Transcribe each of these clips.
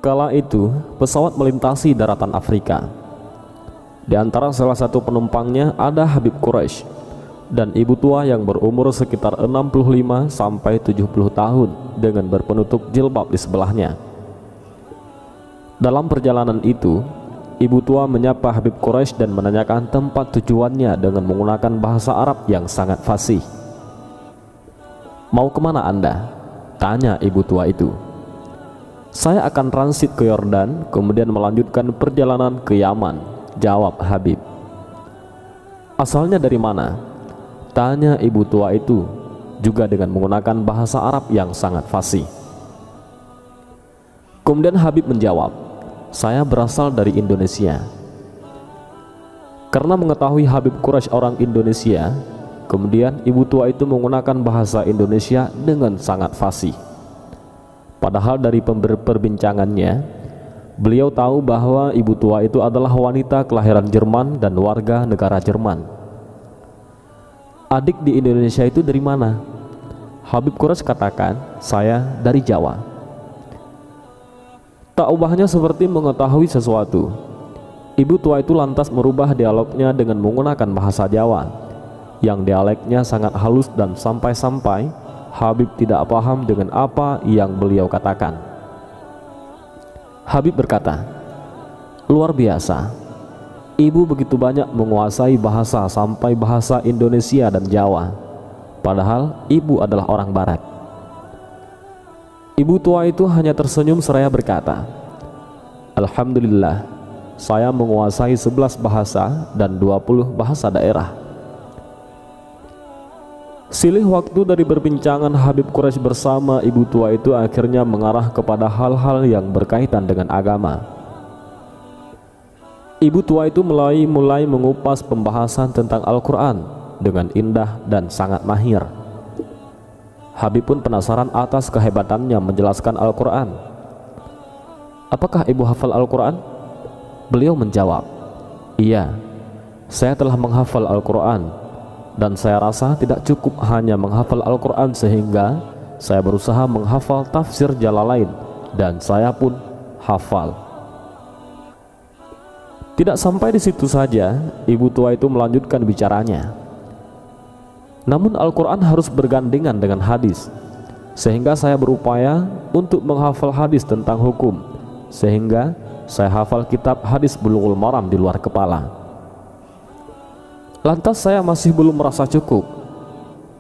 Kala itu, pesawat melintasi daratan Afrika. Di antara salah satu penumpangnya ada Habib Quraisy dan ibu tua yang berumur sekitar 65 sampai 70 tahun dengan berpenutup jilbab di sebelahnya. Dalam perjalanan itu, ibu tua menyapa Habib Quraisy dan menanyakan tempat tujuannya dengan menggunakan bahasa Arab yang sangat fasih. "Mau kemana Anda?" tanya ibu tua itu. "Saya akan transit ke Yordan, kemudian melanjutkan perjalanan ke Yaman," jawab Habib. "Asalnya dari mana?" tanya ibu tua itu, juga dengan menggunakan bahasa Arab yang sangat fasih. Kemudian Habib menjawab, "Saya berasal dari Indonesia." Karena mengetahui Habib Quraisy orang Indonesia, kemudian ibu tua itu menggunakan bahasa Indonesia dengan sangat fasih. Padahal dari perbincangannya, beliau tahu bahwa ibu tua itu adalah wanita kelahiran Jerman dan warga negara Jerman. "Adik di Indonesia itu dari mana?" Habib Quraisy katakan, "Saya dari Jawa." Tak ubahnya seperti mengetahui sesuatu, ibu tua itu lantas merubah dialognya dengan menggunakan bahasa Jawa, yang dialeknya sangat halus dan sampai-sampai Habib tidak paham dengan apa yang beliau katakan. Habib berkata, "Luar biasa, ibu begitu banyak menguasai bahasa sampai bahasa Indonesia dan Jawa, padahal ibu adalah orang Barat." Ibu tua itu hanya tersenyum seraya berkata, "Alhamdulillah, saya menguasai 11 bahasa dan 20 bahasa daerah." Silih waktu dari perbincangan Habib Quraisy bersama ibu tua itu akhirnya mengarah kepada hal-hal yang berkaitan dengan agama. Ibu tua itu mulai mengupas pembahasan tentang Al-Quran dengan indah dan sangat mahir. Habib pun penasaran atas kehebatannya menjelaskan Al-Quran. "Apakah ibu hafal Al-Quran?" Beliau menjawab, "Iya, saya telah menghafal Al-Quran. Dan saya rasa tidak cukup hanya menghafal Al-Quran, sehingga saya berusaha menghafal tafsir Jalalain dan saya pun hafal." Tidak sampai di situ saja, ibu tua itu melanjutkan bicaranya. "Namun Al-Quran harus bergandengan dengan hadis, sehingga saya berupaya untuk menghafal hadis tentang hukum, sehingga saya hafal kitab hadis Bulughul Maram di luar kepala. Lantas saya masih belum merasa cukup,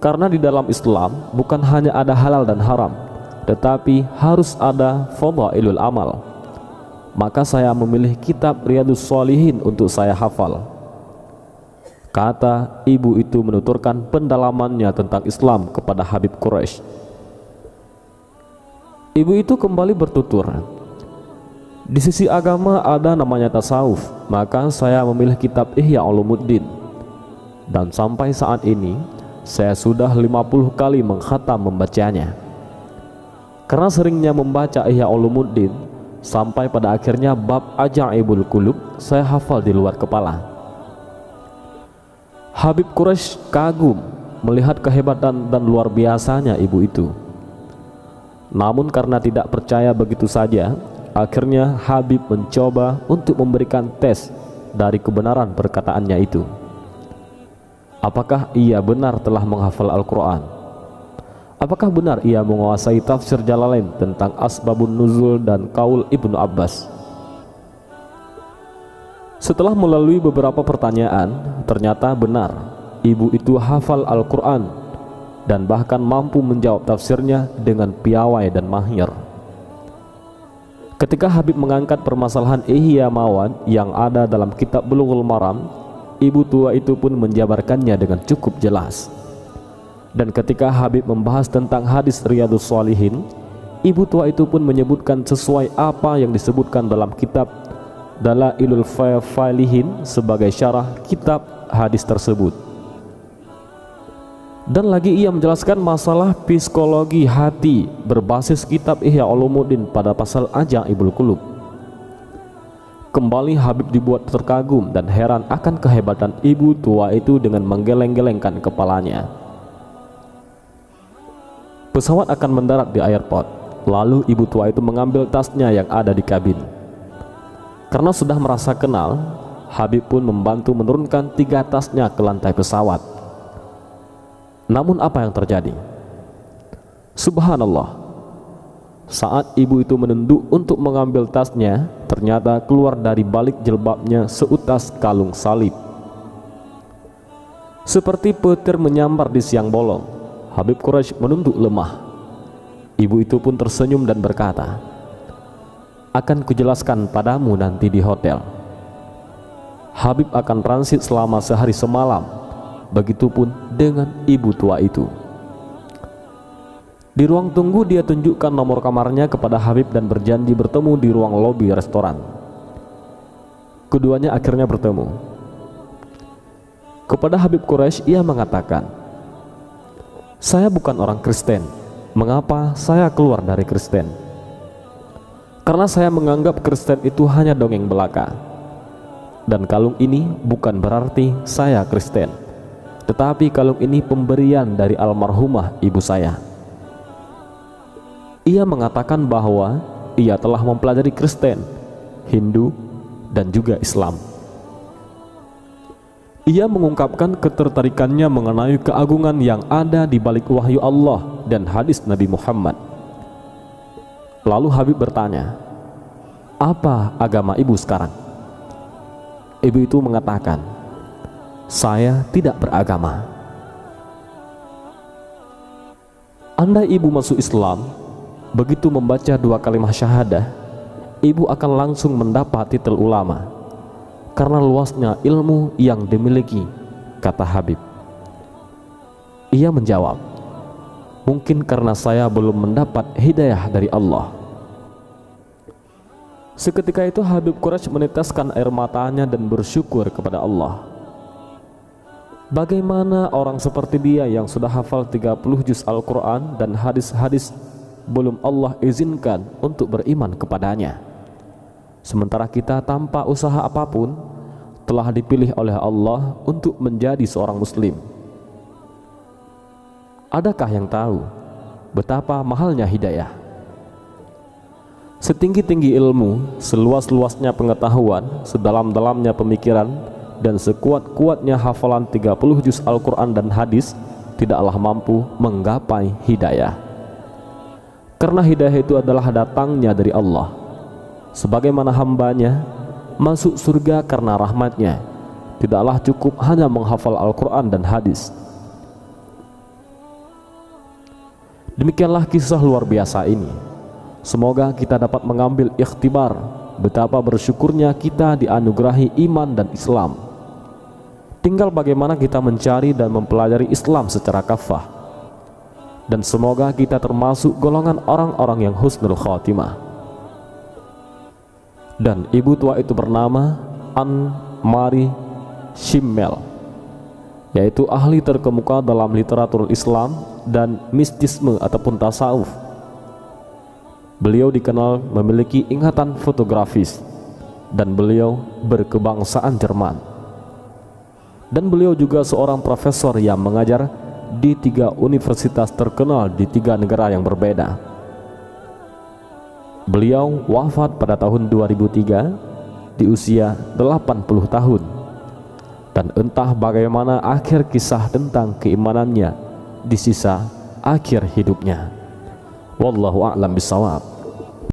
karena di dalam Islam bukan hanya ada halal dan haram, tetapi harus ada fadhailul amal. Maka saya memilih kitab Riyadhus Shalihin untuk saya hafal." Kata ibu itu menuturkan pendalamannya tentang Islam kepada Habib Quraisy. Ibu itu kembali bertutur, "Di sisi agama ada namanya tasawuf, maka saya memilih kitab Ihya Ulumuddin. Dan sampai saat ini saya sudah 50 kali mengkhatam membacanya. Karena seringnya membaca Ihya Ulumuddin, sampai pada akhirnya bab Ajaibul Qulub saya hafal di luar kepala." Habib Quraisy kagum melihat kehebatan dan luar biasanya ibu itu. Namun karena tidak percaya begitu saja, akhirnya Habib mencoba untuk memberikan tes dari kebenaran perkataannya itu. Apakah ia benar telah menghafal Al-Quran? Apakah benar ia menguasai tafsir Jalalain tentang asbabun nuzul dan kaul Ibnu Abbas? Setelah melalui beberapa pertanyaan, ternyata benar ibu itu hafal Al-Quran dan bahkan mampu menjawab tafsirnya dengan piawai dan mahir. Ketika Habib mengangkat permasalahan Ihya Mawad yang ada dalam kitab Bulughul Maram, ibu tua itu pun menjabarkannya dengan cukup jelas. Dan ketika Habib membahas tentang hadis Riyadhus Shalihin, ibu tua itu pun menyebutkan sesuai apa yang disebutkan dalam kitab Dalailul Falihin sebagai syarah kitab hadis tersebut. Dan lagi ia menjelaskan masalah psikologi hati berbasis kitab Ihya Ulumuddin pada pasal Ajaibul Qulub. Kembali Habib dibuat terkagum dan heran akan kehebatan ibu tua itu dengan menggeleng-gelengkan kepalanya. Pesawat akan mendarat di airport. Lalu ibu tua itu mengambil tasnya yang ada di kabin. Karena sudah merasa kenal, Habib pun membantu menurunkan 3 tasnya ke lantai pesawat. Namun apa yang terjadi? Subhanallah, saat ibu itu menunduk untuk mengambil tasnya, ternyata keluar dari balik jilbabnya seutas kalung salib. Seperti petir menyambar di siang bolong, Habib Quraisy menunduk lemah. Ibu itu pun tersenyum dan berkata, "Akan kujelaskan padamu nanti di hotel." Habib akan transit selama sehari semalam. Begitupun dengan ibu tua itu. Di ruang tunggu dia tunjukkan nomor kamarnya kepada Habib dan berjanji bertemu di ruang lobi restoran. Keduanya akhirnya bertemu. Kepada Habib Quraisy ia mengatakan, "Saya bukan orang Kristen. Mengapa saya keluar dari Kristen? Karena saya menganggap Kristen itu hanya dongeng belaka. Dan kalung ini bukan berarti saya Kristen, tetapi kalung ini pemberian dari almarhumah ibu saya." Ia mengatakan bahwa ia telah mempelajari Kristen, Hindu, dan juga Islam. Ia mengungkapkan ketertarikannya mengenai keagungan yang ada di balik wahyu Allah dan hadis Nabi Muhammad. Lalu Habib bertanya, "Apa agama ibu sekarang?" Ibu itu mengatakan, "Saya tidak beragama." Andai ibu masuk Islam, begitu membaca 2 kalimat syahadah, ibu akan langsung mendapat titel ulama karena luasnya ilmu yang dimiliki, kata Habib. Ia menjawab, "Mungkin karena saya belum mendapat hidayah dari Allah." Seketika itu Habib Quraisy meneteskan air matanya dan bersyukur kepada Allah. Bagaimana orang seperti dia yang sudah hafal 30 juz Al-Quran dan hadis-hadis belum Allah izinkan untuk beriman kepadanya, sementara kita tanpa usaha apapun telah dipilih oleh Allah untuk menjadi seorang muslim? Adakah yang tahu betapa mahalnya hidayah? Setinggi-tinggi ilmu, seluas-luasnya pengetahuan, sedalam-dalamnya pemikiran, dan sekuat-kuatnya hafalan 30 juz Al-Quran dan hadis tidaklah mampu menggapai hidayah. Karena hidayah itu adalah datangnya dari Allah. Sebagaimana hambanya masuk surga karena rahmatnya, tidaklah cukup hanya menghafal Al-Quran dan hadis. Demikianlah kisah luar biasa ini. Semoga kita dapat mengambil ikhtibar betapa bersyukurnya kita dianugerahi iman dan Islam. Tinggal bagaimana kita mencari dan mempelajari Islam secara kafah. Dan semoga kita termasuk golongan orang-orang yang husnul khatimah. Dan ibu tua itu bernama An-Mari Shimmel, yaitu ahli terkemuka dalam literatur Islam dan mistisme ataupun tasawuf. Beliau dikenal memiliki ingatan fotografis dan beliau berkebangsaan Jerman. Dan beliau juga seorang profesor yang mengajar di 3 universitas terkenal di 3 negara yang berbeda. Beliau wafat pada tahun 2003 di usia 80 tahun. Dan entah bagaimana akhir kisah tentang keimanannya di sisa akhir hidupnya. Wallahu a'lam bishawab.